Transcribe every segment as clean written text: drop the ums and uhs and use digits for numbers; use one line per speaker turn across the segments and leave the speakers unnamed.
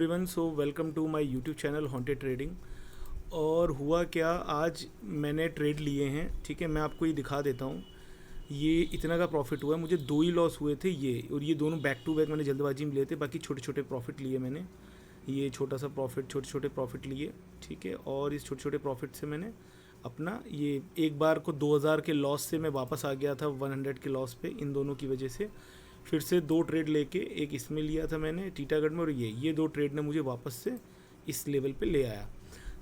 Everyone, so welcome to my YouTube channel haunted trading. और हुआ क्या, आज मैंने ट्रेड लिए हैं। ठीक है, मैं आपको ये दिखा देता हूँ। ये इतना का प्रॉफिट हुआ है, मुझे दो ही लॉस हुए थे ये, और ये दोनों बैक टू बैक मैंने जल्दबाजी में लिए थे। बाकी छोटे छोटे प्रॉफिट लिए मैंने, ये छोटा सा प्रॉफिट, छोटे छोटे प्रॉफिट लिए। ठीक है, और इस छोटे छोटे प्रॉफिट से मैंने अपना ये एक बार को 2000 के लॉस से मैं वापस आ गया था 100 के लॉस पे, इन दोनों की वजह से। फिर से दो ट्रेड लेके, एक इसमें लिया था मैंने टीटागढ़ में, और ये दो ट्रेड ने मुझे वापस से इस लेवल पे ले आया।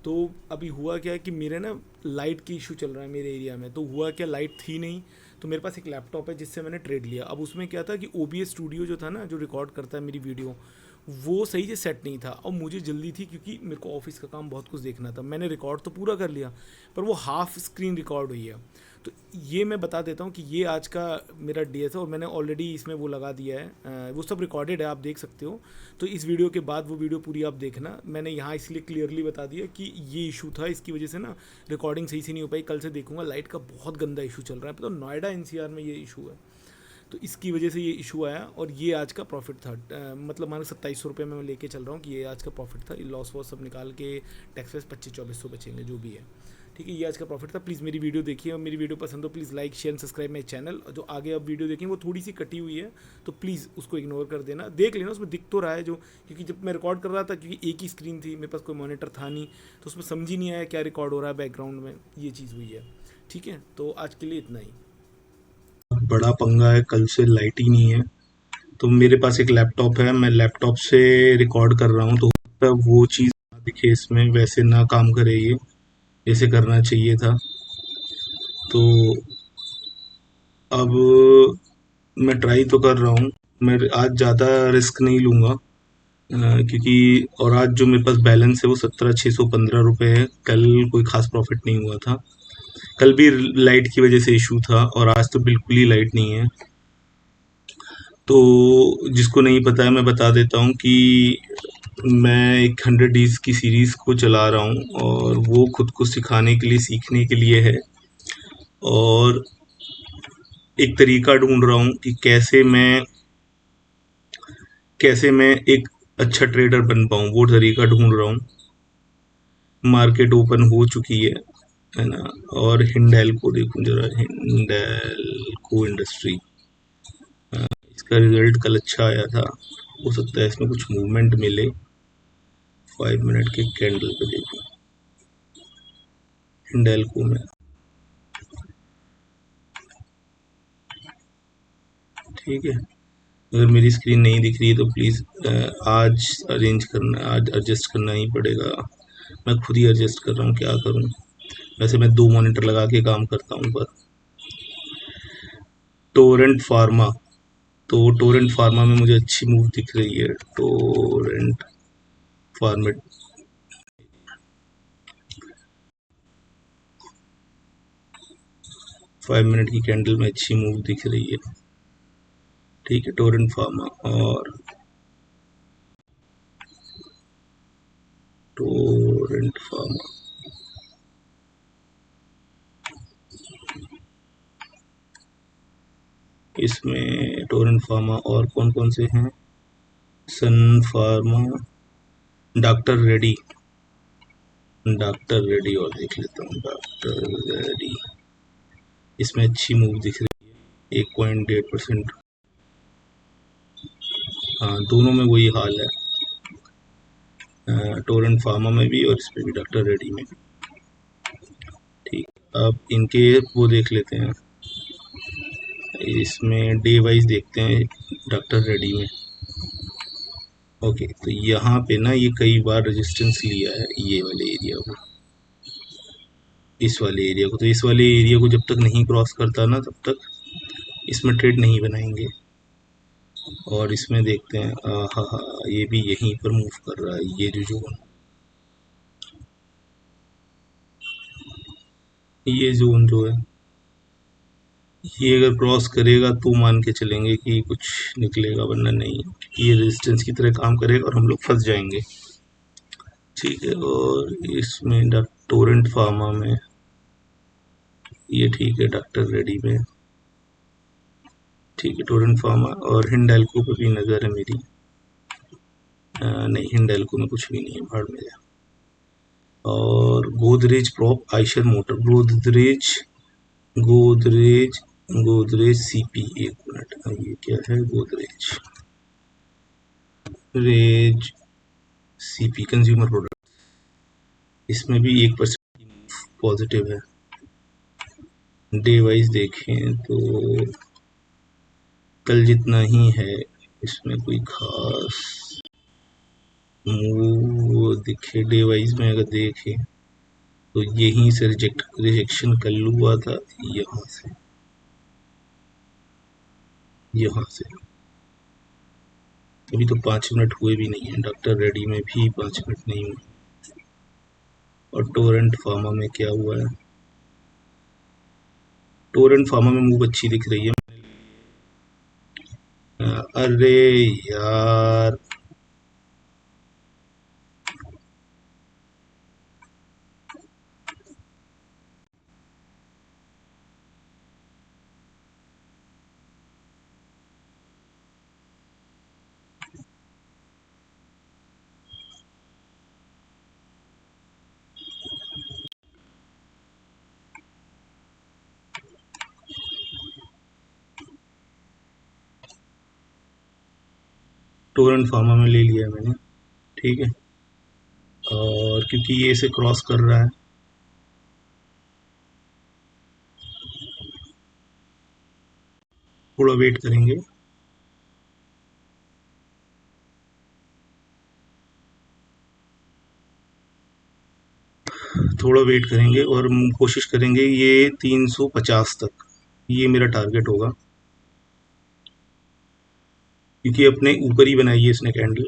तो अभी हुआ क्या है कि मेरे ना लाइट की इशू चल रहा है मेरे एरिया में। तो हुआ क्या, लाइट थी नहीं, तो मेरे पास एक लैपटॉप है जिससे मैंने ट्रेड लिया। अब उसमें क्या था कि OBS स्टूडियो जो था ना, जो रिकॉर्ड करता है मेरी वीडियो, वो सही से सेट नहीं था। और मुझे जल्दी थी क्योंकि मेरे को ऑफिस का काम बहुत कुछ देखना था। मैंने रिकॉर्ड तो पूरा कर लिया, पर वो हाफ स्क्रीन रिकॉर्ड हुई है। तो ये मैं बता देता हूँ कि ये आज का मेरा DS है, और मैंने ऑलरेडी इसमें वो लगा दिया है, वो सब रिकॉर्डेड है, आप देख सकते हो। तो इस वीडियो के बाद वो वीडियो पूरी आप देखना। मैंने यहाँ इसलिए क्लियरली बता दिया कि ये इशू था, इसकी वजह से ना रिकॉर्डिंग सही से नहीं हो पाई। कल से देखूंगा। लाइट का बहुत गंदा इशू चल रहा है, तो नोएडा NCR में ये इशू है, तो इसकी वजह से ये इशू आया। और ये आज का प्रॉफिट था, मतलब मान 2700 रुपये में मैं लेके चल रहा हूँ कि ये आज का प्रॉफिट था। ये लॉस वॉस सब निकाल के टैक्स वैक्स 2500-2400 बचेंगे जो भी है। ठीक है, ये आज का प्रॉफिट था। प्लीज़ मेरी वीडियो देखिए, और मेरी वीडियो पसंद हो please like share subscribe my channel. जो आगे आप वीडियो देखेंगे वो थोड़ी सी कटी हुई है, तो प्लीज़ उसको इग्नोर कर देना। देख लेना, उसमें दिख तो रहा है जो, क्योंकि जब मैं रिकॉर्ड कर रहा था, क्योंकि एक ही स्क्रीन थी, मेरे पास कोई मॉनिटर था नहीं, तो उसमें समझ ही नहीं आया क्या रिकॉर्ड हो रहा है बैकग्राउंड में। ये चीज़ हुई है। ठीक है, तो आज के लिए इतना ही।
बड़ा पंगा है, कल से लाइट ही नहीं है। तो मेरे पास एक लैपटॉप है, मैं लैपटॉप से रिकॉर्ड कर रहा हूँ, तो हो सकता है वो चीज़ ना दिखे इसमें, वैसे ना काम करे ये जैसे करना चाहिए था। तो अब मैं ट्राई तो कर रहा हूँ। मैं आज ज़्यादा रिस्क नहीं लूँगा, क्योंकि और आज जो मेरे पास बैलेंस है वो 17,615 रुपये है। कल कोई खास प्रॉफिट नहीं हुआ था। कल भी लाइट की वजह से इशू था, और आज तो बिल्कुल ही लाइट नहीं है। तो जिसको नहीं पता है मैं बता देता हूँ कि मैं एक 100 डेज की सीरीज को चला रहा हूँ, और वो खुद को सिखाने के लिए, सीखने के लिए है। और एक तरीका ढूंढ रहा हूँ कि कैसे मैं एक अच्छा ट्रेडर बन पाऊँ, वो तरीका ढूंढ रहा हूँ। मार्केट ओपन हो चुकी है ना। और हिंडेल्को देखूं जरा, हिंडेल्को इंडस्ट्री, इसका रिजल्ट कल अच्छा आया था। हो सकता है इसमें कुछ मूवमेंट मिले। 5 मिनट के कैंडल पे देखो हिंडेल्को में। ठीक है, अगर मेरी स्क्रीन नहीं दिख रही है तो प्लीज़ आज आज एडजस्ट करना ही पड़ेगा। मैं खुद ही एडजस्ट कर रहा हूँ, क्या करूँ। वैसे मैं 2 मॉनिटर लगा के काम करता हूँ, पर टोरेंट फार्मा, तो टोरेंट फार्मा में मुझे अच्छी मूव दिख रही है। टोरेंट फार्मा 5 मिनट की कैंडल में अच्छी मूव दिख रही है। ठीक है, टोरेंट फार्मा और टोरेंट फार्मा, इसमें टोरेंट फार्मा और कौन कौन से हैं? सन फार्मा, डॉक्टर रेडी, और देख लेता हूँ डॉक्टर रेडी। इसमें अच्छी मूव दिख रही है, 1.8%। हाँ, दोनों में वही हाल है, टोरेंट फार्मा में भी और इसमें भी, डॉक्टर रेडी में। ठीक, अब इनके वो देख लेते हैं, इसमें डे वाइज देखते हैं डॉक्टर रेडी में। ओके, तो यहाँ पे ना ये कई बार रेजिस्टेंस लिया है, ये वाले एरिया को, इस वाले एरिया को। तो इस वाले एरिया को जब तक नहीं क्रॉस करता ना, तब तक इसमें ट्रेड नहीं बनाएंगे। और इसमें देखते हैं, हाँ हाँ, ये भी यहीं पर मूव कर रहा है, ये जो जोन, ये जोन जो है, ये अगर क्रॉस करेगा तो मान के चलेंगे कि कुछ निकलेगा, वरना नहीं। ये रेजिस्टेंस की तरह काम करेगा और हम लोग फंस जाएंगे। ठीक है, और इसमें टोरेंट फार्मा में ये ठीक है, डॉक्टर रेडी में ठीक है, टोरेंट फार्मा और हिंडेल्को पे भी नज़र है मेरी। नहीं, हिंडेल्को में कुछ भी नहीं है, भाड़ में जा। और Godrej prop Eicher motor, Godrej Godrej CP, एक मिनट, ये क्या है? गोदरेज रेज सीपी कंज्यूमर प्रोडक्ट, इसमें भी 1% पॉजिटिव है। डे वाइज देखें तो कल जितना ही है, इसमें कोई खास मूव दिखे डे वाइज में अगर देखें तो यहीं से रिजेक्शन कल हुआ था, यहाँ से अभी तो 5 मिनट हुए भी नहीं है, डॉक्टर रेडी में भी 5 मिनट नहीं हुए। और टोरेंट फार्मा में क्या हुआ है? टोरेंट फार्मा में मूव अच्छी दिख रही है। अरे यार, टोरेंट फार्मा में ले लिया मैंने, ठीक है। और क्योंकि ये इसे क्रॉस कर रहा है, थोड़ा वेट करेंगे। थोड़ा वेट करेंगे और कोशिश करेंगे ये 350 तक, ये मेरा टारगेट होगा, क्योंकि अपने ऊपर ही बनाई है इसने कैंडल।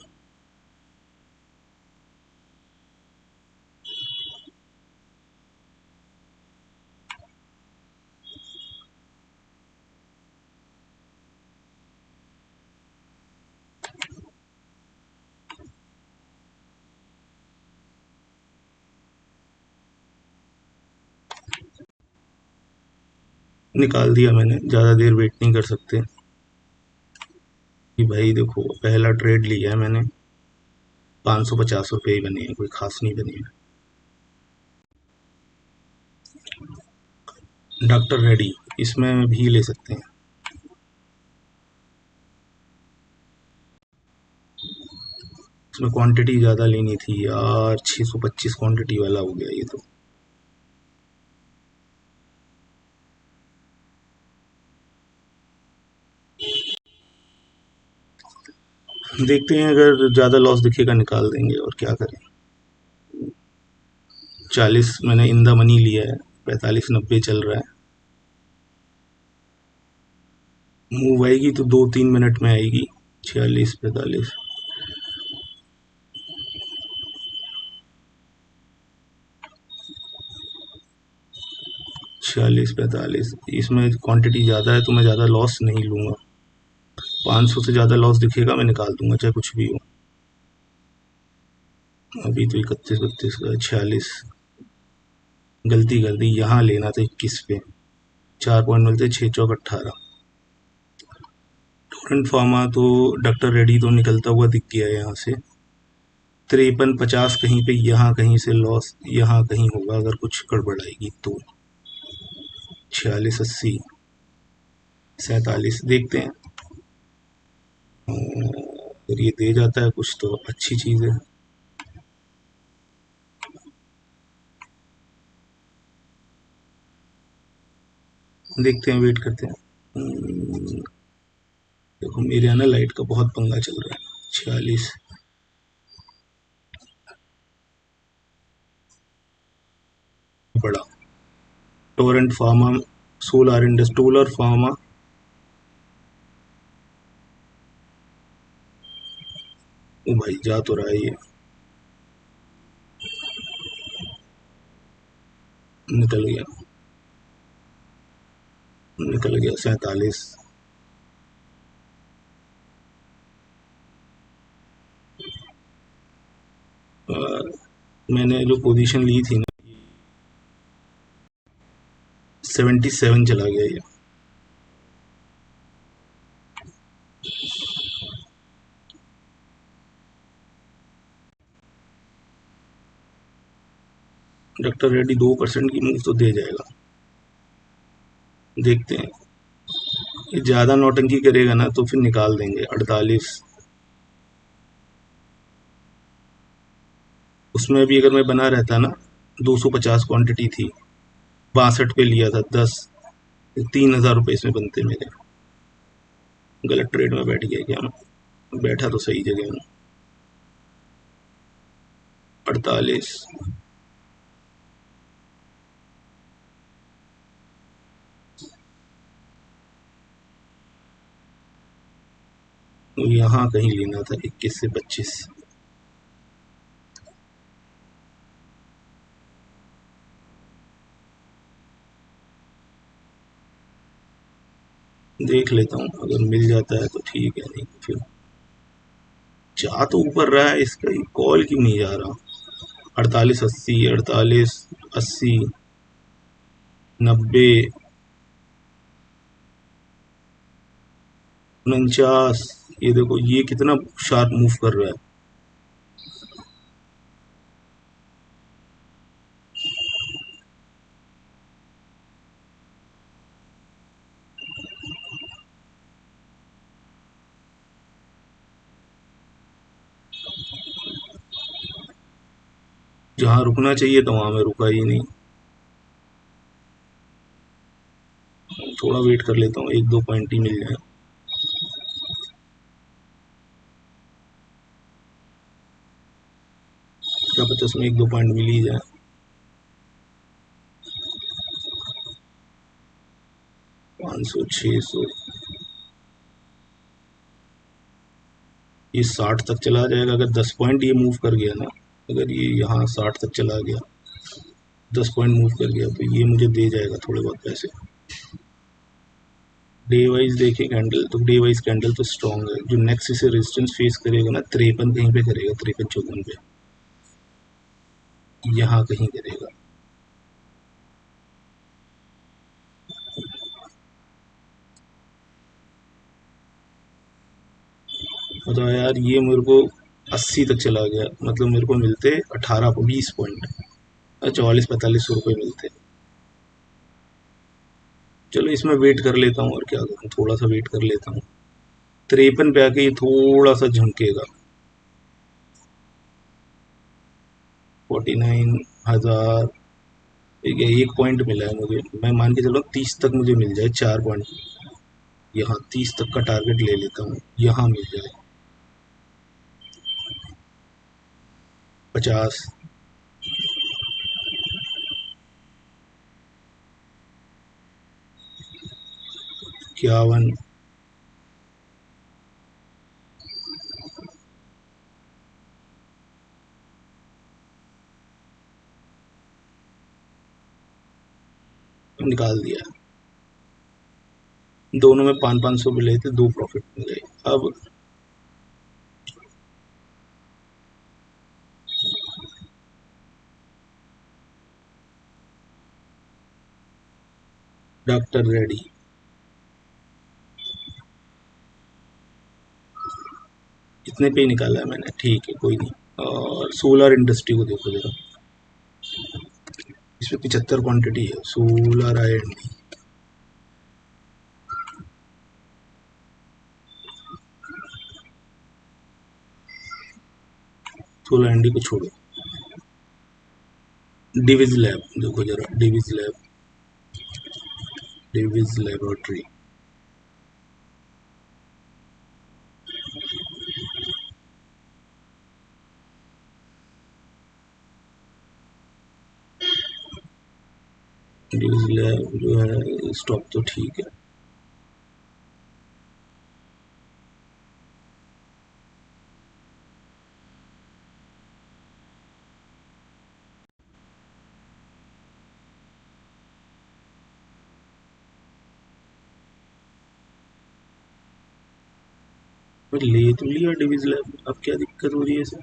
निकाल दिया मैंने, ज़्यादा देर वेट नहीं कर सकते कि भाई देखो, पहला ट्रेड लिया है मैंने, 550 रुपये ही बने हैं, कोई खास नहीं बने हैं। डॉक्टर रेडी, इसमें भी ले सकते हैं। इसमें क्वांटिटी ज़्यादा लेनी थी यार, 625 क्वांटिटी वाला हो गया ये तो। देखते हैं, अगर ज़्यादा लॉस दिखेगा निकाल देंगे, और क्या करें। 40 मैंने इन द मनी लिया है, 45-90 चल रहा है। मूव आएगी तो 2-3 मिनट में आएगी। 46-45, 46-45, इसमें क्वांटिटी ज़्यादा है तो मैं ज़्यादा लॉस नहीं लूँगा। 500 से ज़्यादा लॉस दिखेगा मैं निकाल दूंगा, चाहे कुछ भी हो। अभी तो 31-32 का 46, गलती कर दी, यहाँ लेना था 21 पे, 4 पॉइंट मिलते, 6 चौक 18। टोरेंट फार्मा तो डॉक्टर रेडी तो निकलता हुआ दिख गया है यहाँ से। 53-50 कहीं पे, यहाँ कहीं से लॉस, यहाँ कहीं होगा अगर कुछ गड़बड़ाएगी तो। 46-80, 47, देखते हैं। अगर ये दे जाता है कुछ तो अच्छी चीज़ है। देखते हैं, वेट करते हैं। देखो मेरे यहाँ ना लाइट का बहुत पंगा चल रहा है। 46, बड़ा टोरेंट फार्मा, सोलर फार्मा, ओ भाई जा तो रहा है ये, निकल गया, निकल गया। 47, मैंने जो पोजीशन ली थी ना, 77 चला गया ये। डॉक्टर रेड्डी 2% की मूव तो दे जाएगा, देखते हैं। ये ज़्यादा नौटंकी करेगा ना तो फिर निकाल देंगे। 48, उसमें भी अगर मैं बना रहता ना, 250 क्वांटिटी थी, 62 पे लिया था, 3000 रुपये इसमें बनते मेरे। गलत ट्रेड में बैठ गया क्या मैं? बैठा तो सही जगह हूँ। 48, यहाँ कहीं लेना था, 21 से 25। देख लेता हूँ, अगर मिल जाता है तो ठीक है, नहीं तो फिर जा तो ऊपर रहा है, इसका कॉल क्यों नहीं जा रहा? 48, 80, 48, 80, 90, 49। ये देखो, ये कितना शार्प मूव कर रहा है। जहाँ रुकना चाहिए था वहां में रुका ही नहीं। थोड़ा वेट कर लेता हूँ, 1-2 पॉइंट ही मिल जाए। क्या पता इसमें 1-2 पॉइंट मिल ही जाए। 500, 600, ये 60 तक चला जाएगा। अगर 10 पॉइंट ये मूव कर गया ना, अगर ये यहाँ 60 तक चला गया, 10 पॉइंट मूव कर गया, तो ये मुझे दे जाएगा थोड़े बहुत पैसे। डे वाइज देखे कैंडल, तो डे वाइज कैंडल तो स्ट्रांग है। जो नेक्स्ट इसे रेजिस्टेंस फेस करेगा ना, 53 कहीं पे करेगा, 53-54 पे, यहाँ कहीं करेगा। बताओ यार, ये मेरे को 80 तक चला गया, मतलब मेरे को मिलते 18-20 पॉइंट, 44-45 रुपये मिलते। चलो इसमें वेट कर लेता हूँ, और क्या करूँ, थोड़ा सा वेट कर लेता हूँ। 53 पे आके ये थोड़ा सा झमकेगा। 49,000, ठीक है, 1 पॉइंट मिला है मुझे। मैं मान के चलो 30 तक मुझे मिल जाए, 4 पॉइंट। यहाँ 30 तक का टारगेट ले लेता हूँ, यहाँ मिल जाए 50, 51। निकाल दिया। दोनों में 500-500 मिले थे, 2 प्रॉफिट मिल गए। अब डॉक्टर रेडी, इतने पे ही निकाला है मैंने, ठीक है, कोई नहीं। और सोलर इंडस्ट्री को देखो जरा, इसमें 75 क्वांटिटी है, solar I and D. Solar and D को छोड़ो। डिविज लैब देखो जरा, Divi's lab, Divi's laboratory. Divi's lab जो है, स्टॉक तो ठीक है। पर ले तो लिया डिविज लैब, अब क्या दिक्कत हो रही है इसे?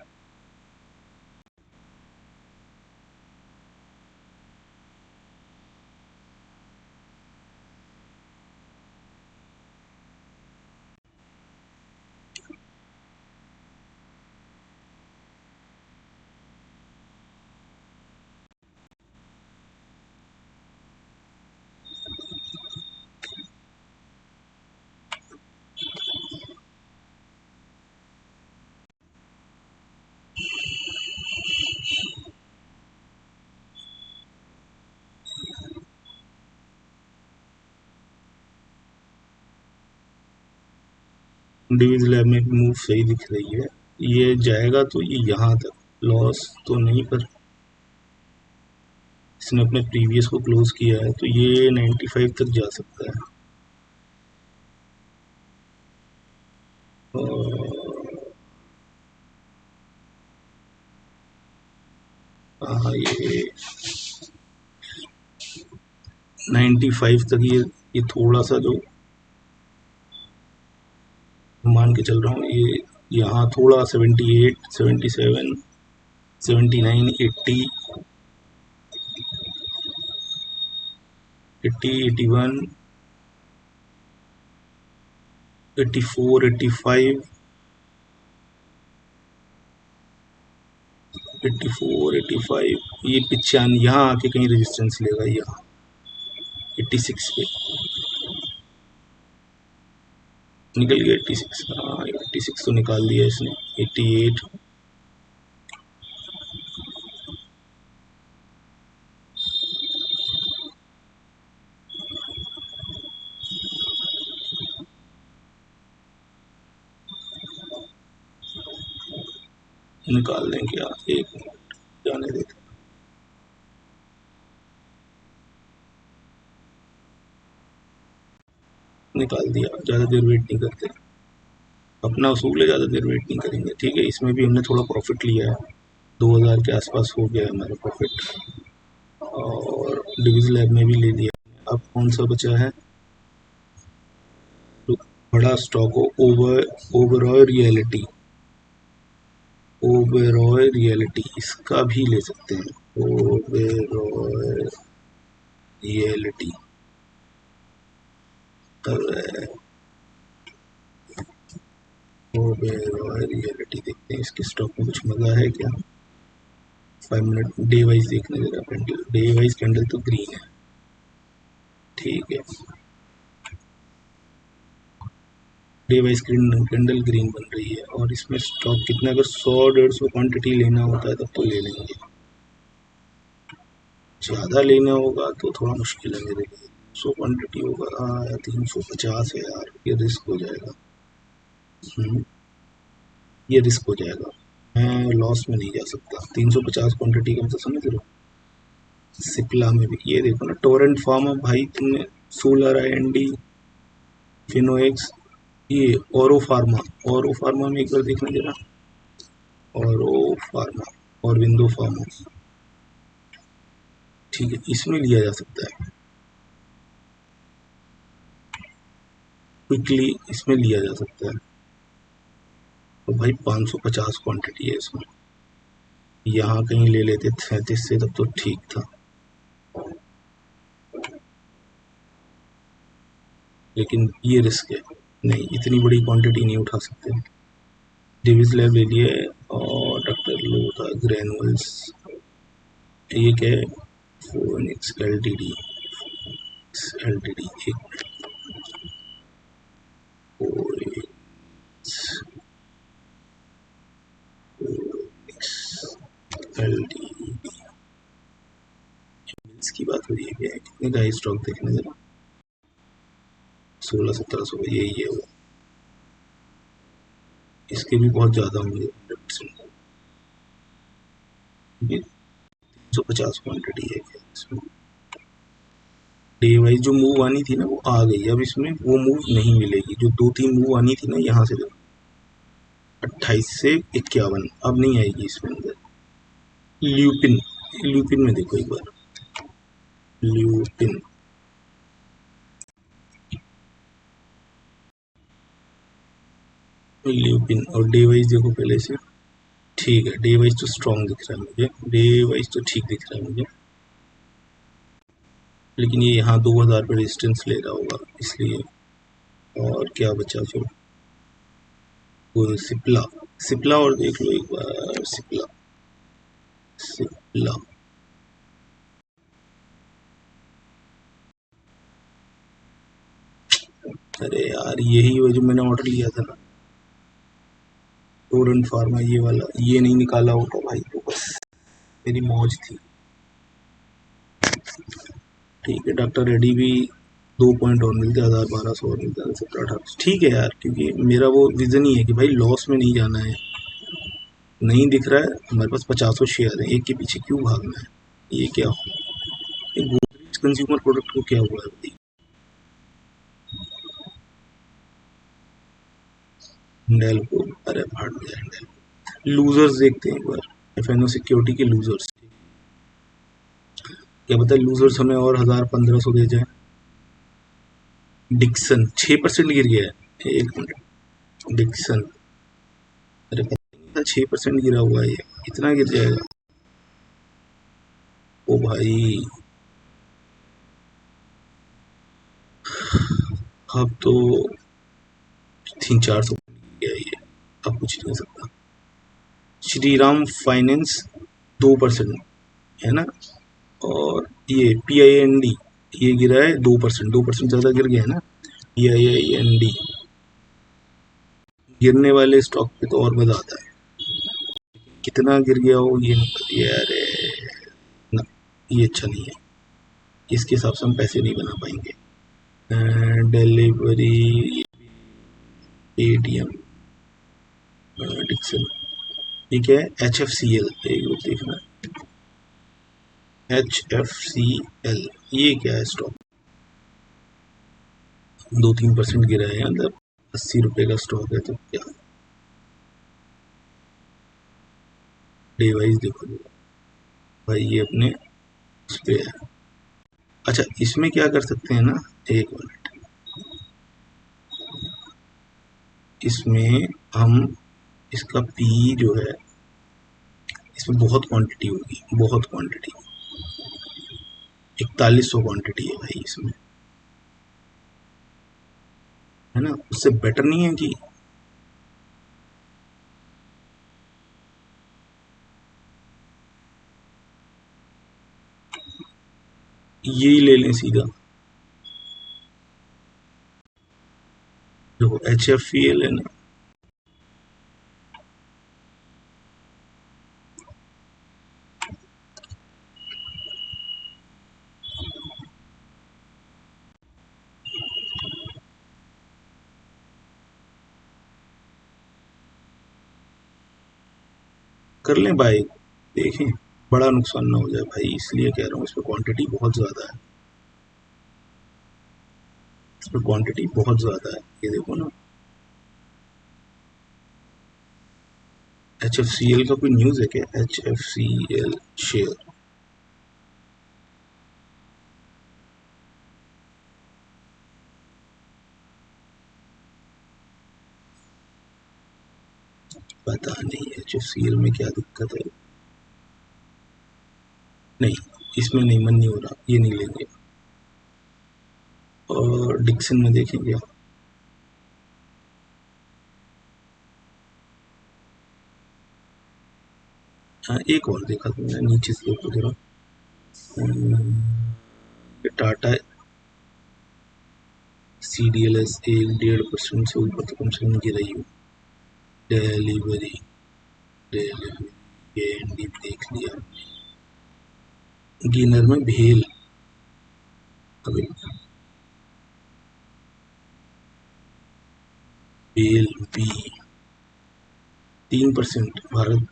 डिविज लैब में भी मूव सही दिख रही है। ये जाएगा तो ये यहाँ तक, लॉस तो नहीं, पर इसने अपने प्रीवियस को क्लोज किया है तो ये 95 तक जा सकता है। हाँ, ये 95 तक, ये थोड़ा सा जो मान के चल रहा हूँ, ये यहाँ थोड़ा 78, 77, 79, 80, 80, 81, 84, 85, 84, 85, ये 95, यहाँ आके कहीं रेजिस्टेंस लेगा, यहाँ 86 पे निकल गया। 86, हाँ 86 तो निकाल दिया इसने। 88, निकाल दें क्या? एक मिनट जाने देते, निकाल दिया। ज़्यादा देर वेट नहीं करते, अपना उसूल है, ज़्यादा देर वेट नहीं करेंगे। ठीक है, इसमें भी हमने थोड़ा प्रॉफिट लिया है, 2000 के आसपास हो गया है हमारा प्रॉफिट, और डिविज लैब में भी ले लिया। अब कौन सा बचा है? तो बड़ा स्टॉक हो, ओबेरॉय रियलिटी, ओबेरॉय रियलिटी, इसका भी ले सकते हैं। ओबेरॉय रियलिटी, ओबेरॉय रियलिटी देखते हैं, इसके स्टॉक में कुछ मजा है क्या? 5 मिनट डे वाइज देखने दे रहा कैंडल, डे वाइज कैंडल तो ग्रीन है। ठीक है, डे वाइज कैंडल ग्रीन बन रही है, और इसमें स्टॉक कितना, अगर 100-150 क्वांटिटी लेना होता है तब तो ले लेंगे, ज़्यादा लेना होगा तो थोड़ा मुश्किल है मेरे लिए। 100 क्वांटिटी होगा, हाँ यार 350 है यार, ये रिस्क हो जाएगा। ये रिस्क हो जाएगा, मैं लॉस में नहीं जा सकता। 350 क्वांटिटी का, मतलब समझ रहे हो। सिप्ला में भी ये देखो ना, टोरेंट फार्मा भाई, तुमने सोलर IND, फिनोएक्स, ये औरो फार्मा में एक बार देखना जरा, औरो फार्मा और विंडो फार्मा, ठीक है, इसमें लिया जा सकता है क्विकली, इसमें लिया जा सकता है। तो भाई 550 क्वांटिटी है इसमें, यहाँ कहीं ले लेते 37 से, तब तो ठीक था, लेकिन ये रिस्क है, नहीं इतनी बड़ी क्वांटिटी नहीं उठा सकते। डिविज लैब ले लिए, और डॉक्टर लो था ग्रेनुअल्स, ये क्या है? फोनिक्स LTD, एक LTD की बात हो रही है क्या? कितने का स्टॉक देखने जरा, 1600-1700 का, यही है वो। इसके भी बहुत ज़्यादा होंगे, 350 क्वांटिटी है क्या इसमें? डे वाइज जो मूव आनी थी ना वो आ गई, अब इसमें वो मूव नहीं मिलेगी, जो 2-3 मूव आनी थी ना यहाँ से, देखो 28 से 51, अब नहीं आएगी इसमें अंदर। ल्यूपिन, ल्यूपिन में देखो एक बार, ल्यूपिन, ल्यूपिन, और डे वाइज देखो पहले से, ठीक है, डे वाइज तो स्ट्रॉन्ग दिख रहा है मुझे, डे वाइज तो ठीक दिख रहा है मुझे, लेकिन ये यहाँ 2000 पे रेजिस्टेंस ले रहा होगा इसलिए। और क्या बचा फिर? वो सिप्ला, सिप्ला और देख लो एक बार, सिप्ला, सिप्ला, अरे यार यही वो जो मैंने ऑर्डर लिया था ना, टोरेंट फार्मा, ये वाला, ये नहीं निकाला होगा भाई तो बस मेरी मौज थी। ठीक है, डॉक्टर रेड्डी भी 2 पॉइंट और मिलते, 1000 1200 और मिलता है, 17 18, ठीक है यार, क्योंकि मेरा वो विजन ही है कि भाई लॉस में नहीं जाना है। नहीं दिख रहा है हमारे पास, 50 शेयर है, एक के पीछे क्यों भागना है? ये क्या हो, ये गोदरेज कंज्यूमर प्रोडक्ट को क्या हुआ है भाई? हिंडल को, अरे भाड़ में जाए हिंडल। लूजर्स देखते हैं एक बार, एफएनओ सिक्योरिटी के लूजर्स, क्या पता लूजर्स हमें और 1000 1500 दे जाए। डिक्सन 6% गिर गया है, एक मिनट, डिक्सन, अरे पता नहीं था 6% गिरा हुआ है, ये इतना गिर जाएगा? ओ भाई, अब तो 300 400 गया ये, अब कुछ नहीं हो सकता। श्रीराम फाइनेंस 2% है ना, और ये PIND ये गिरा है 2%, 2% ज़्यादा गिर गया है ना। PIND गिरने वाले स्टॉक पे तो और मज़ा आता है, कितना गिर गया हो ये नहीं पता यार, ना, ये अच्छा नहीं है, इसके हिसाब से हम पैसे नहीं बना पाएंगे। डिलीवरी, ATM, डिक्सन, ठीक है। HFCL एक ग्रुप देखना, HFCL ये क्या है स्टॉक, 2 3% गिरा है अंदर, 80 रुपये का स्टॉक है, तो क्या डिवाइस देखो भाई, ये अपने उस पे है। अच्छा, इसमें क्या कर सकते हैं ना, एक मिनट, इसमें हम इसका पी जो है, इसमें बहुत क्वांटिटी होगी, बहुत क्वांटिटी, 4100 क्वांटिटी है भाई इसमें, है ना, उससे बेटर नहीं है कि यही ले लें सीधा। देखो HFCL है ना, कर लें बाय, देखें बड़ा नुकसान ना हो जाए भाई, इसलिए कह रहा हूँ, इसमें क्वांटिटी बहुत ज़्यादा है, इसमें क्वांटिटी बहुत ज़्यादा है, ये देखो ना। HFCL का कोई न्यूज़ है क्या? HFCL शेयर, पता नहीं HFCL में क्या दिक्कत है, नहीं इसमें नहीं, मन नहीं हो रहा, ये नहीं लेंगे। और डिक्सन में देखेंगे, हाँ एक और देखा था मैंने, नीचे से देखो जरा, टाटा CDLS 1 1.5% से ऊपर तो कम से कम गिरा ही हो। डिलीवरी, डिलीवरी एंडी देख लिया, गेनर में भेल, अभी भेल बी 3%, भारत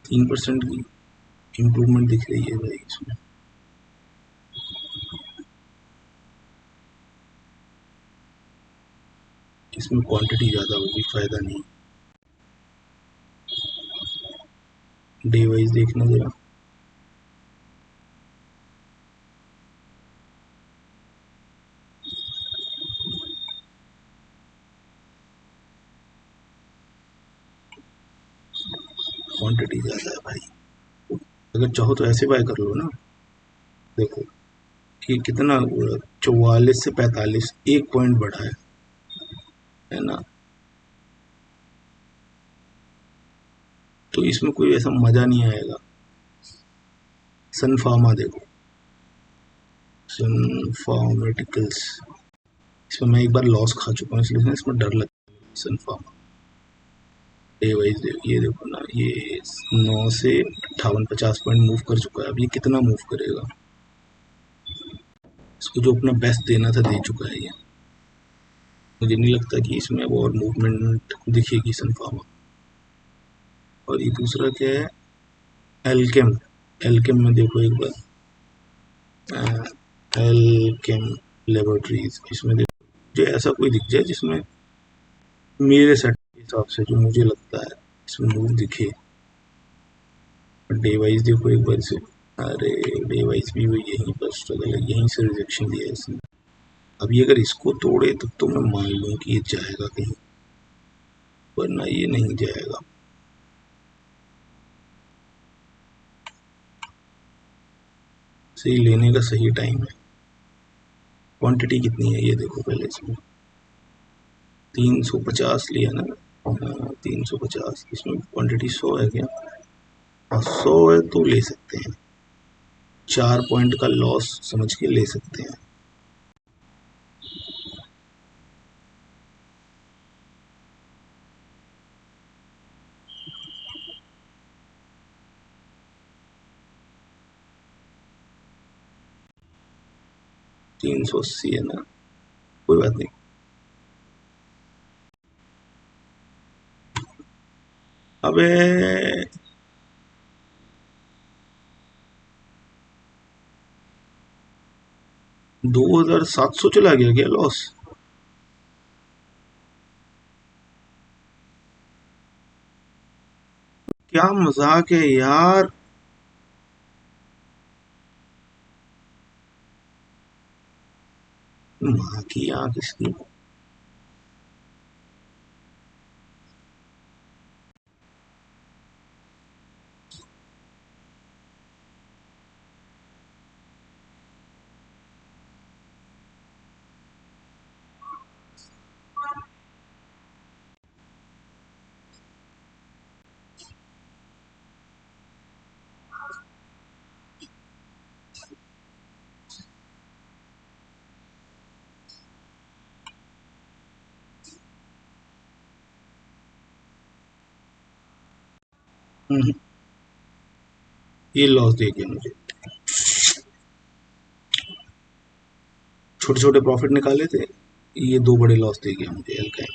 3% की इम्प्रूवमेंट दिख रही है भाई इसमें। इसमें क्वांटिटी ज़्यादा होगी, फ़ायदा नहीं। डे वाइज देखना जरा, क्वांटिटी ज़्यादा है भाई, अगर चाहो तो ऐसे बाय कर लो ना। देखो कि कितना, 44 से 45, 1 पॉइंट बढ़ा है ना, तो इसमें कोई ऐसा मज़ा नहीं आएगा। सन फार्मा देखो, सन फार्माटिकल्स, इसमें मैं एक बार लॉस खा चुका हूँ, इसलिए इसमें डर लगता है। सन फार्मा डे वाइज ये देखो ना, ये 9 से 58 50 पॉइंट मूव कर चुका है, अब ये कितना मूव करेगा? इसको जो अपना बेस्ट देना था दे चुका है ये। मुझे नहीं लगता कि इसमें अब और मूवमेंट दिखेगी सनफार्मा। और ये दूसरा क्या है, एल्केम। एल्केम में देखो एक बार, एल्केम लेबोरेटरीज, इसमें देखो मुझे ऐसा कोई दिख जाए जिसमें मेरे सेट के हिसाब से जो मुझे लगता है इसमें मूव दिखे। डे वाइज देखो एक बार से, अरे डे वाइज भी वो यहीं पर स्ट्रगल है, यहीं से रिजेक्शन दिया है इसने। अभी अगर इसको तोड़े तब तो मैं मान लूँ कि ये जाएगा कहीं, वरना ये नहीं जाएगा। सही लेने का सही टाइम है। क्वांटिटी कितनी है ये देखो पहले इसमें, 350 लिया ना। हाँ 350, इसमें क्वांटिटी 100 है क्या? हाँ 100 है तो ले सकते हैं, 4 पॉइंट का लॉस समझ के ले सकते हैं। तीन सौ अस्सी है ना, कोई बात नहीं। अबे 2700 चला गया क्या लॉस? क्या मजाक है यार। माँ की आंख इसकी। ये लॉस दे गया मुझे। छोटे छोटे प्रॉफिट निकाले थे, ये दो बड़े लॉस दे गया मुझे हल्का।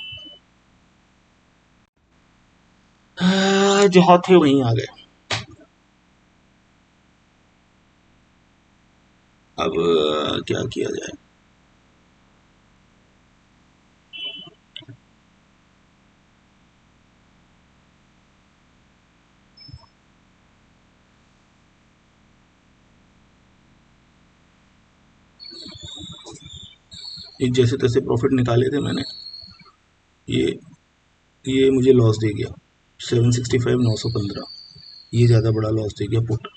जहाँ थे वहीं आ गए। अब क्या किया जाए। ये जैसे तैसे प्रॉफिट निकाले थे मैंने, ये ये मुझे लॉस दे गया। 765, 915, ये ज़्यादा बड़ा लॉस दे गया पुट।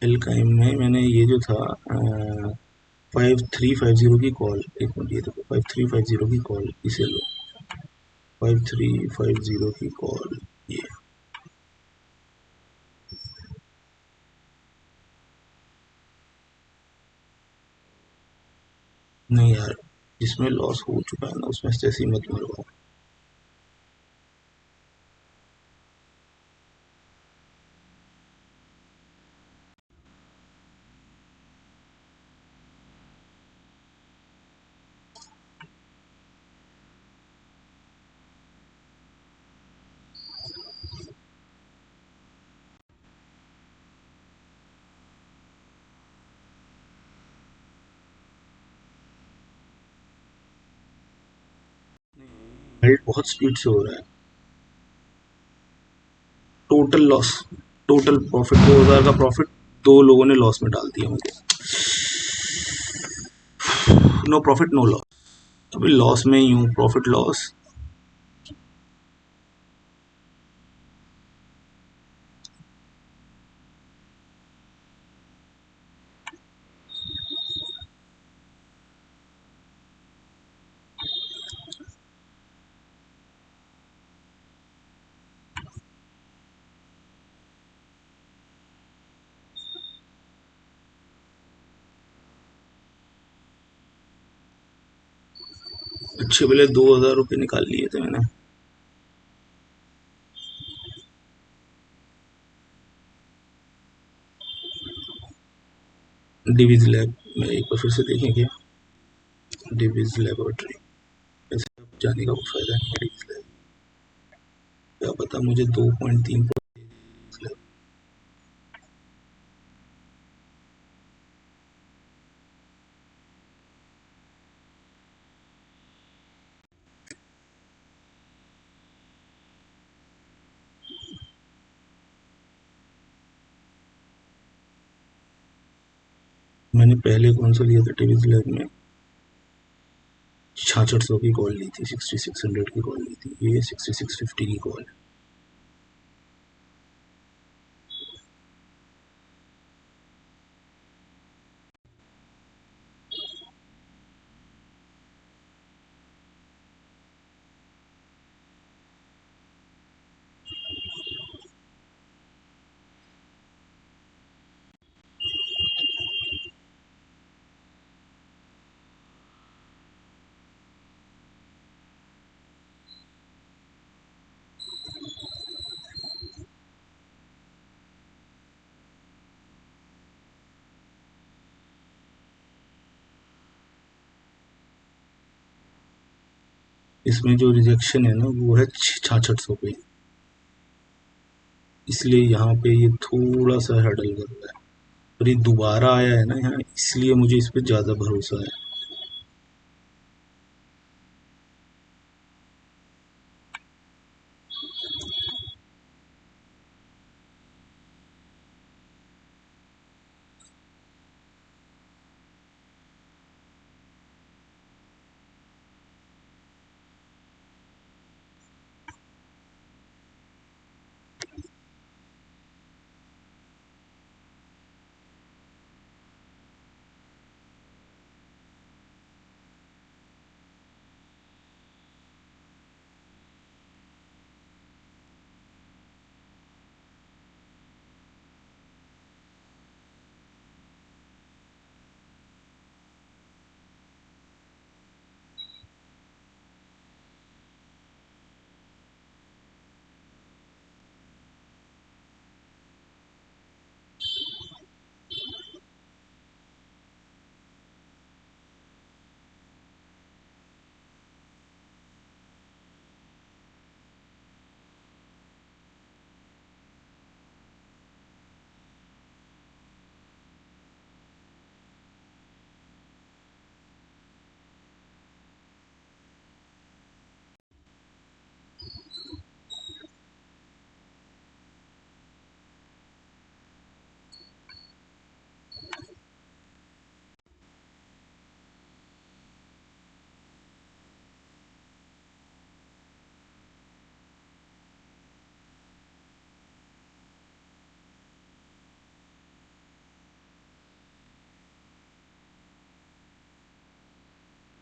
एल काइम में मैंने ये जो था 5350 की कॉल, एक मिनट ये देखो 5350 की कॉल, इसे लो 5350 की कॉल। ये नहीं यार, जिसमें लॉस हो चुका है ना उसमें से ऐसे ही मत मरवाओ। मेल्ट बहुत स्पीड से हो रहा है। टोटल लॉस, टोटल प्रॉफिट 2000 का प्रॉफिट दो लोगों ने लॉस में डाल दिया मुझे। No profit no loss. अभी लॉस में ही हूँ, प्रॉफिट लॉस। अच्छे भले 2000 रुपये निकाल लिए थे मैंने। डिवीज लैब में एक बार फिर से देखें क्या, डिवीज लेबोरेटरी, ऐसे अब जाने का कोई फायदा नहीं है डिवीज लैब, क्या पता मुझे 2.3 मैंने पहले कौन सा लिया था डिवीज लैब में, 6600 की कॉल ली थी, 6600 की कॉल ली थी, ये 6650 की कॉल है। इसमें जो रिजेक्शन है ना वो है 6600 पे, इसलिए यहाँ पे ये थोड़ा सा हर्डल कर रहा है, और ये दोबारा आया है ना यहाँ, इसलिए मुझे इस पे ज़्यादा भरोसा है।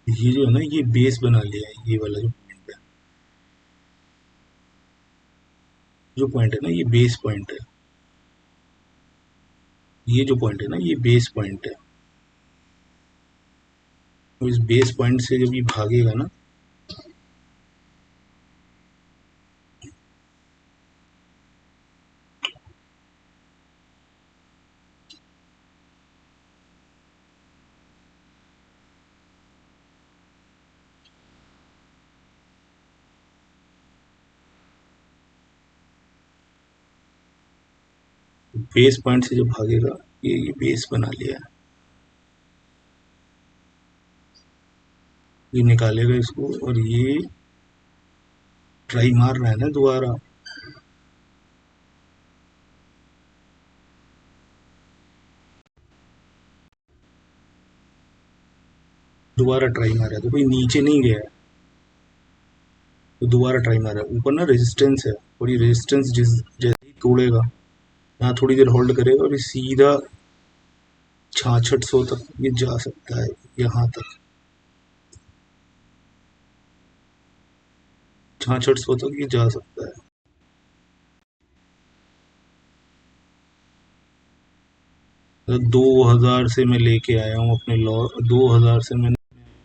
ये जो है ना ये बेस बना लिया है, ये वाला जो पॉइंट है ना ये बेस पॉइंट है, ये जो पॉइंट है ना ये बेस पॉइंट है, तो इस बेस पॉइंट से जब ये भागेगा ना, बेस पॉइंट से जब भागेगा, ये बेस बना लिया है, ये निकालेगा इसको, और ये ट्राई मार रहा है ना दोबारा, दोबारा ट्राई मारा है, तो कोई नीचे नहीं गया है, तो दोबारा ट्राई मारा है, ऊपर ना रेजिस्टेंस है, और ये रेजिस्टेंस जैसे ही तोड़ेगा, यहाँ थोड़ी देर होल्ड करेगा और ये सीधा 6600 तक ये जा सकता है, यहाँ तक 6600 तक ये जा सकता है। 2000 से मैं लेके आया हूँ अपने लॉ, 2000 से मैंने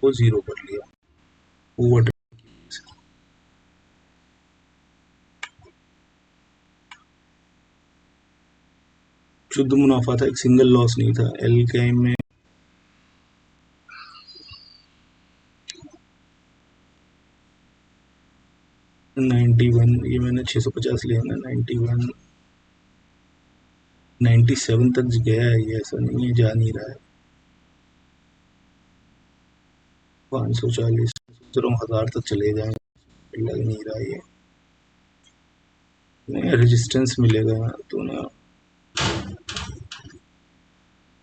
वो जीरो कर लिया ओवर। शुद्ध मुनाफा था, एक सिंगल लॉस नहीं था। एल कैम में 91, ये मैंने 650 लिया ना, 91 97 तक गया है ये, ऐसा नहीं है जा नहीं रहा है। 540 सोच रहा हूँ 1000 तक चले जाएंगे, लग नहीं रहा ये। नहीं रेजिस्टेंस मिलेगा तो ना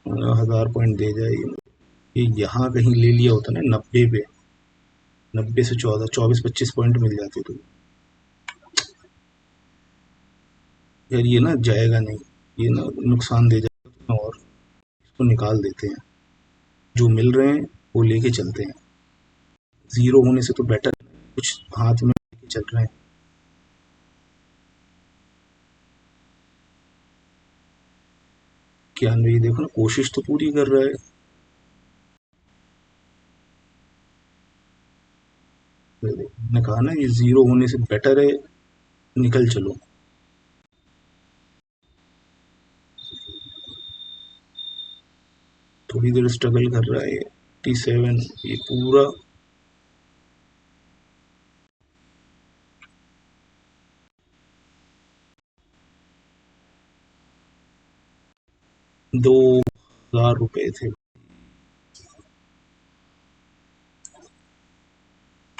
1000 पॉइंट दे जाए ये यहाँ कहीं ले लिया होता ना 90 पे, 90 से 14 24-25 पॉइंट मिल जाते तो यार ये ना जाएगा नहीं, ये ना नुकसान दे जाएगा तो और इसको निकाल देते हैं, जो मिल रहे हैं वो लेके चलते हैं। जीरो होने से तो बेटर कुछ हाथ में लेके चल रहे हैं। क्या नहीं, देखो ना कोशिश तो पूरी कर रहा है। मैंने कहा ना ये जीरो होने से बेटर है, निकल चलो। थोड़ी देर स्ट्रगल कर रहा है 87, ये पूरा 2000 रुपए थे।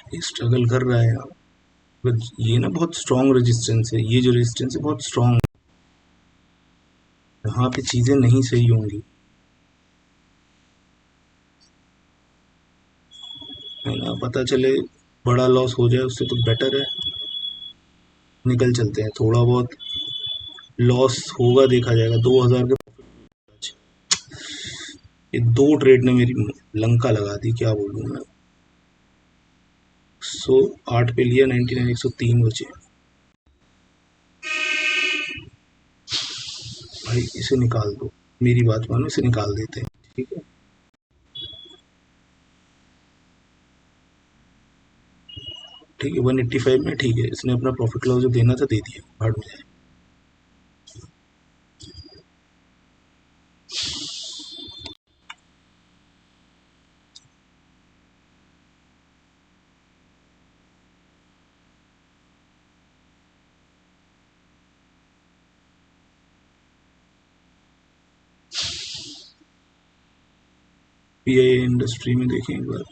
ये स्ट्रगल कर रहा है यहाँ, बट ये ना बहुत स्ट्रॉन्ग रेजिस्टेंस है, ये जो रेजिस्टेंस है बहुत स्ट्रॉन्ग है, यहाँ पे चीजें नहीं सही होंगी, है ना। पता चले बड़ा लॉस हो जाए उससे तो बेटर है निकल चलते हैं। थोड़ा बहुत लॉस होगा देखा जाएगा। 2000 के ये दो ट्रेड ने मेरी लंका लगा दी, क्या बोलूँ मैं। 108 पे लिया, 99 103 बचे। भाई इसे निकाल दो, मेरी बात मानो, इसे निकाल देते हैं, ठीक है। ठीक है 185 में ठीक है, इसने अपना प्रॉफिट लॉस जो देना था दे दिया, भाड़ में जाए। पीआई इंडस्ट्री में देखें एक बार,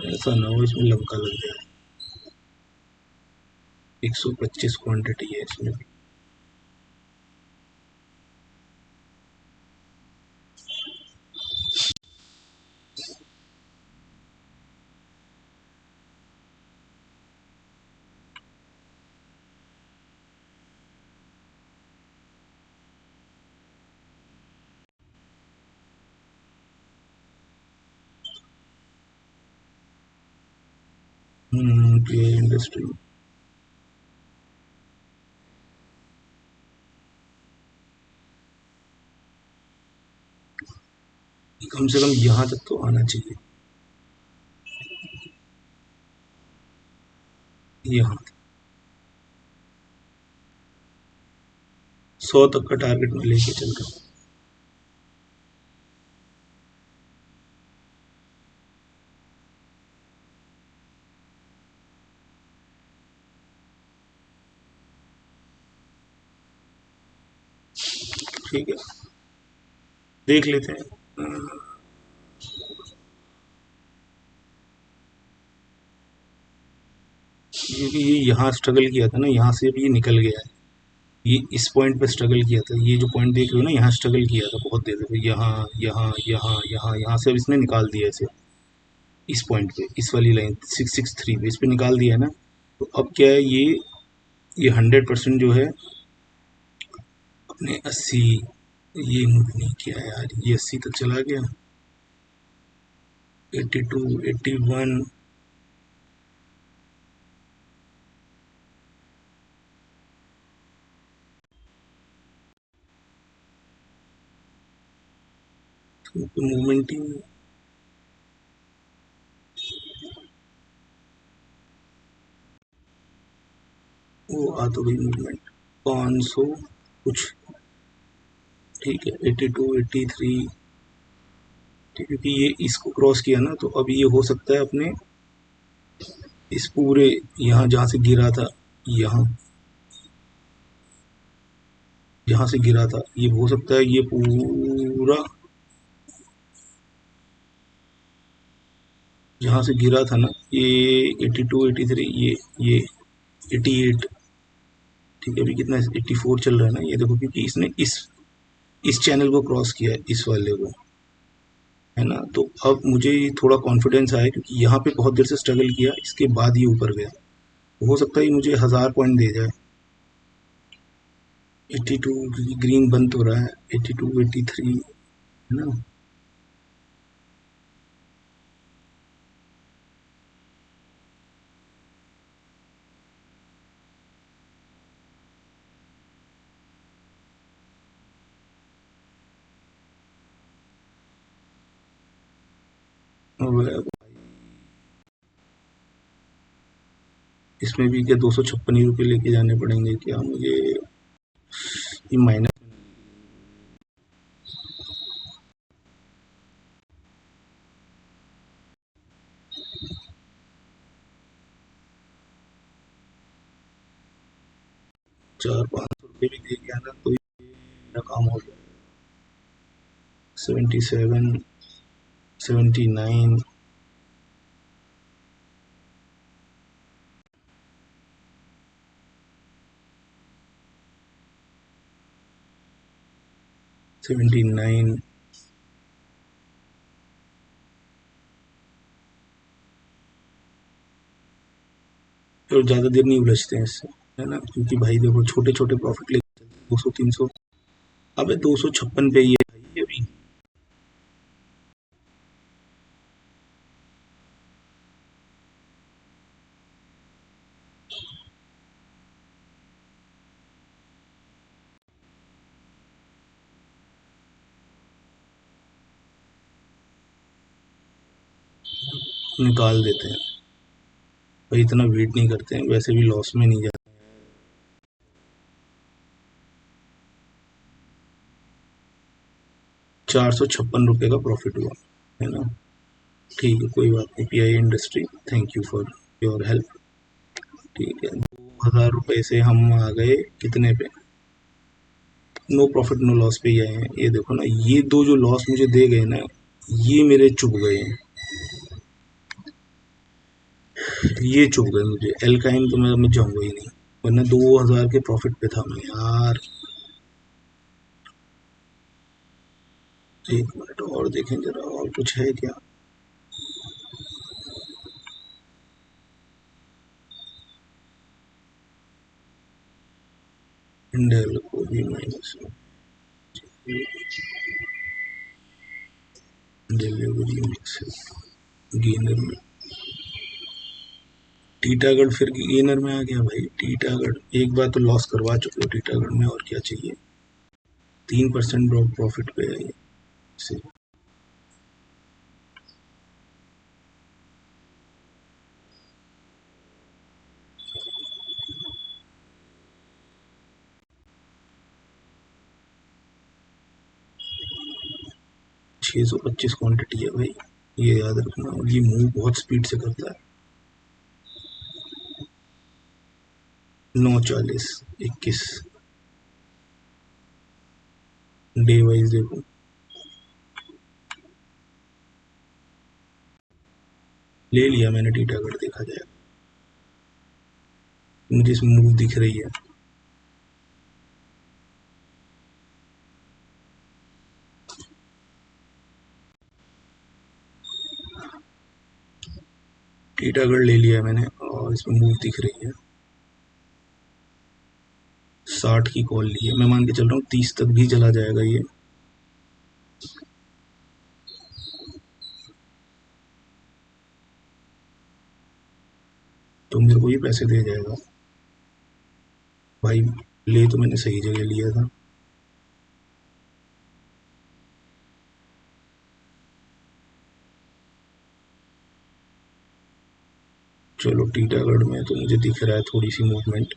ऐसा ना हो इसमें लंका लग जाए। 125 क्वांटिटी है इसमें भी। पीआई इंडस्ट्री कम से कम यहाँ तक तो आना चाहिए, यहाँ 100 तक का टारगेट में लेके चल रहा हूँ। ठीक है देख लेते हैं, क्योंकि ये यहाँ स्ट्रगल किया था ना, यहाँ से भी ये निकल गया है। ये इस पॉइंट पे स्ट्रगल किया था, ये जो पॉइंट देख रहे हो ना, यहाँ स्ट्रगल किया था बहुत देर से, यहाँ यहाँ यहाँ यहाँ यहाँ से अब इसने निकाल दिया इसे, इस पॉइंट पे, इस वाली लाइन 663 पे इस पे निकाल दिया है ना। तो अब क्या है, ये 100% जो है अपने 80, ये मूव नहीं किया यार, ये 80 तक चला गया, 82 81। तो मूवमेंट ही वो आ तो गई मूवमेंट 500 कुछ ठीक है 82 83, ठीक है, क्योंकि ये इसको क्रॉस किया ना, तो अब ये हो सकता है अपने इस पूरे यहाँ जहाँ से गिरा था, यहाँ जहाँ से गिरा था, ये हो सकता है ये पूरा जहाँ से गिरा था ना, ये 82 83, ये 88, ठीक है, अभी कितना 84 चल रहा है ना, ये देखो, क्योंकि इसने इस चैनल को क्रॉस किया है, इस वाले को, है ना। तो अब मुझे ये थोड़ा कॉन्फिडेंस आया, क्योंकि यहाँ पे बहुत देर से स्ट्रगल किया, इसके बाद ये ऊपर गया। हो सकता है ये मुझे 1000 पॉइंट दे जाए। 82, क्योंकि ग्रीन बंद हो रहा है, 82 83, है ना। अब इसमें भी क्या 256 ही रुपये लेके जाने पड़ेंगे क्या मुझे, ये माइनस 400 500 रुपये भी दे के आना, तो ये मेरा काम हो गया। 77 79 79, और ज़्यादा देर नहीं उलझते हैं इससे, है ना, क्योंकि भाई देखो छोटे छोटे प्रॉफिट लेके 200 300, अबे 256 पे ही है भाई अभी। निकाल देते हैं भाई, इतना वेट नहीं करते हैं, वैसे भी लॉस में नहीं जाते। 456 रुपये का प्रॉफिट हुआ, है ना। ठीक है, कोई बात नहीं, pi industry, thank you for your help. ठीक है, 2000 रुपये से हम आ गए कितने पे, नो प्रॉफिट नो लॉस पे ही आए हैं। ये देखो ना, ये दो जो लॉस मुझे दे गए ना, ये मेरे चुभ गए हैं, ये चुभ गए मुझे। एल्काइन तो मैं जाऊंगा ही नहीं, वरना 2000 के प्रॉफिट पे था मैं यार। एक मिनट और देखें जरा, और कुछ है क्या। इंडेल को भी माइनस, डिलीवरी गेनर में, टीटागढ़ फिर गेनर में आ गया भाई। टीटागढ़ एक बार तो लॉस करवा चुके हो टीटागढ़ में, और क्या चाहिए। 3% ड्रॉप प्रॉफिट पे है ये से। 625 क्वांटिटी है भाई, ये याद रखना, और ये मूव बहुत स्पीड से करता है। 9:40 21, डे वाइज देखो, ले लिया मैंने टीटागढ़, देखा जाए, मुझे इसमें मूव दिख रही है। टीटागढ़ ले लिया मैंने, और इसमें मूव दिख रही है। 60 की कॉल ली है, मैं मान के चल रहा हूँ 30 तक भी चला जाएगा ये। तो मेरे को ये पैसे दे जाएगा भाई। ले तो मैंने सही जगह लिया था। चलो टीटागढ़ में तो मुझे दिख रहा है थोड़ी सी मूवमेंट,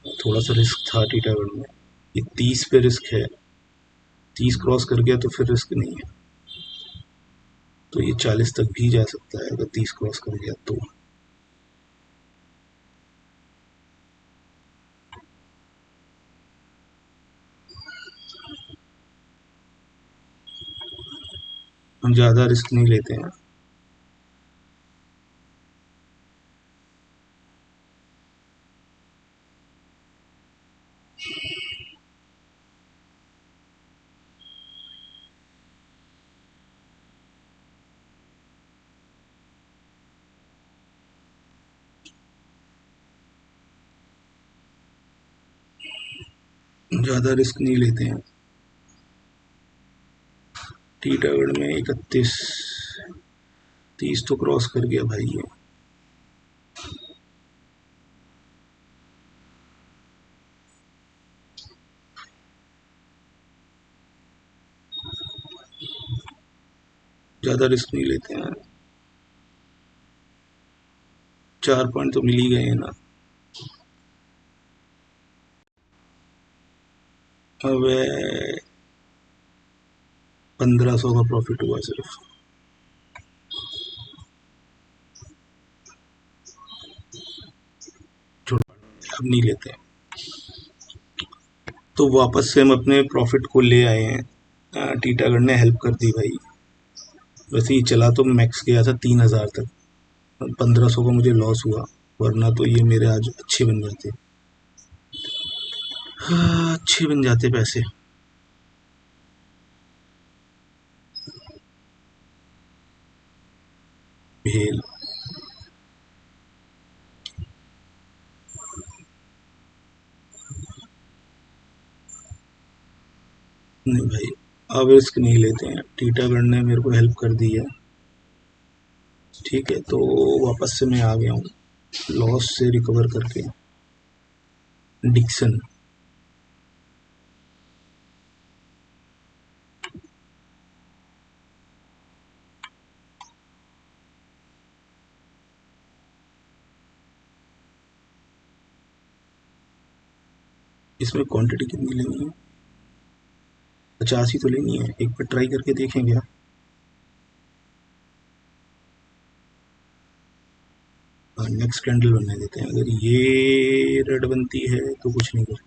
थोड़ा सा रिस्क था टीटागढ़ में, ये 30 पे रिस्क है, 30 क्रॉस कर गया तो फिर रिस्क नहीं है, तो ये 40 तक भी जा सकता है अगर 30 क्रॉस कर गया तो। हम ज़्यादा रिस्क नहीं लेते हैं। ज़्यादा रिस्क नहीं लेते हैं। टीटागढ़ में 31, 30 तो क्रॉस कर गया भाई ये। ज़्यादा रिस्क नहीं लेते हैं। 4 पॉइंट तो मिल ही गए हैं ना। अब 1500 का प्रॉफिट हुआ सिर्फ। छोड़, अब नहीं लेते हैं। तो वापस से हम अपने प्रॉफिट को ले आए हैं। टीटागढ़ ने हेल्प कर दी भाई। वैसे ही चला तो मैक्स गया था 3000 तक, 1500 का मुझे लॉस हुआ, वरना तो ये मेरे आज अच्छे बन जाते। हाँ, अच्छे बन जाते पैसे। भेल नहीं भाई, अब रिस्क नहीं लेते हैं। टीटागढ़ ने मेरे को हेल्प कर दी है, ठीक है, तो वापस से मैं आ गया हूँ लॉस से रिकवर करके। डिक्सन, इसमें क्वांटिटी कितनी लेनी है? 50 ही तो लेनी है। एक बार ट्राई करके देखेंगे। नेक्स्ट कैंडल बनने देते हैं। अगर ये रेड बनती है तो कुछ नहीं कर।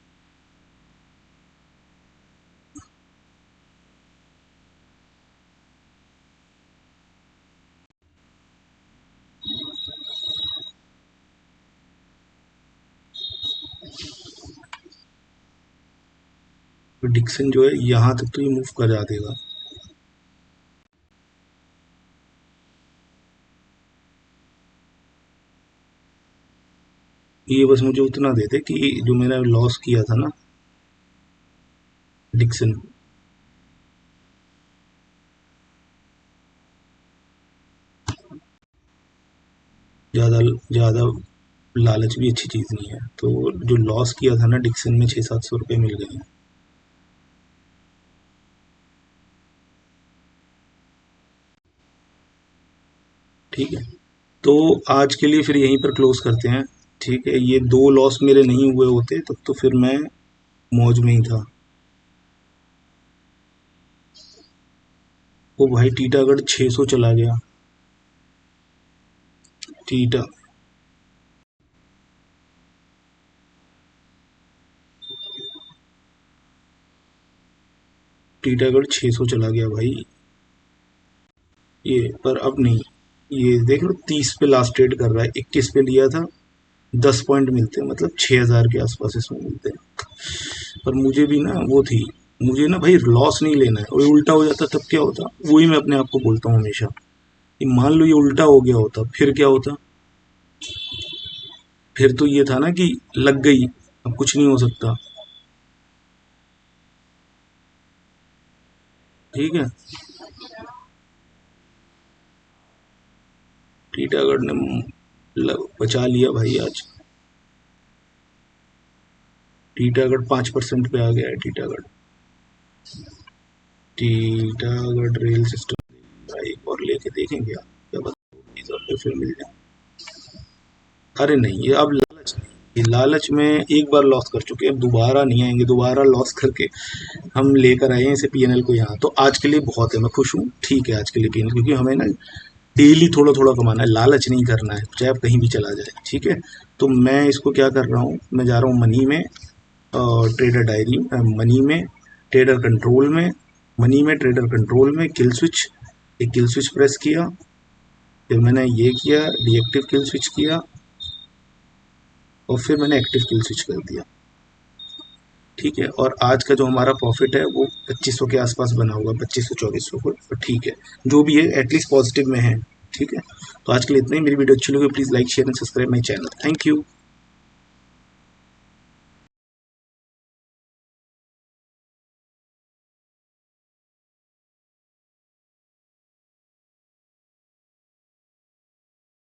तो डिक्सन जो है यहाँ तक तो ये मूव करा देगा। ये बस मुझे उतना दे दे कि जो मैंने लॉस किया था ना डिक्सन, ज़्यादा ज़्यादा लालच भी अच्छी चीज़ नहीं है। तो जो लॉस किया था ना डिक्सन में, 600-700 रुपये मिल गए हैं। ठीक है, तो आज के लिए फिर यहीं पर क्लोज करते हैं। ठीक है, ये 2 लॉस मेरे नहीं हुए होते तब तो फिर मैं मौज में ही था। वो भाई टीटागढ़ 600 चला गया। टीटा टीटागढ़ 600 चला गया भाई ये। पर अब नहीं, ये देख लो 30 पे लास्ट ट्रेड कर रहा है। 21 पे लिया था, 10 पॉइंट मिलते हैं, मतलब 6000 के आसपास इसमें मिलते हैं। पर मुझे भी ना वो थी, मुझे ना भाई लॉस नहीं लेना है। वो उल्टा हो जाता तब क्या होता, वही मैं अपने आप को बोलता हूँ हमेशा कि मान लो ये उल्टा हो गया होता फिर क्या होता। फिर तो ये था ना कि लग गई, अब कुछ नहीं हो सकता। ठीक है, टीटागढ़ ने बचा लिया भाई आज। टीटागढ़ 5% पे आ गया है। टीटागढ़ टीटागढ़ रेल सिस्टम एक और लेके देखेंगे आप, क्या पता फिर मिल जाए। अरे नहीं, ये अब लालच नहीं, ये लालच में एक बार लॉस कर चुके हैं, अब दोबारा नहीं आएंगे, दोबारा लॉस करके हम लेकर आए हैं इसे पीएनएल को यहाँ। तो आज के लिए बहुत है, मैं खुश हूँ, ठीक है आज के लिए पीएनएल, क्योंकि हमें ना डेली थोड़ा थोड़ा कमाना है, लालच नहीं करना है, चाहे आप कहीं भी चला जाए, ठीक है। तो मैं इसको क्या कर रहा हूँ, मैं जा रहा हूँ मनी में, ट्रेडर डायरी, मनी में, ट्रेडर कंट्रोल में, मनी में ट्रेडर कंट्रोल में किल स्विच, एक किल स्विच प्रेस किया, फिर मैंने ये किया, डीएक्टिव किल स्विच किया, और फिर मैंने एक्टिव किल स्विच कर दिया, ठीक है। और आज का जो हमारा प्रॉफिट है वो 2500 के आसपास बना होगा, 2500 2400 को, ठीक है, जो भी है एटलीस्ट पॉजिटिव में है, ठीक है। तो आज के लिए इतना ही। मेरी वीडियो अच्छी लगी please like share and subscribe my channel. Thank you.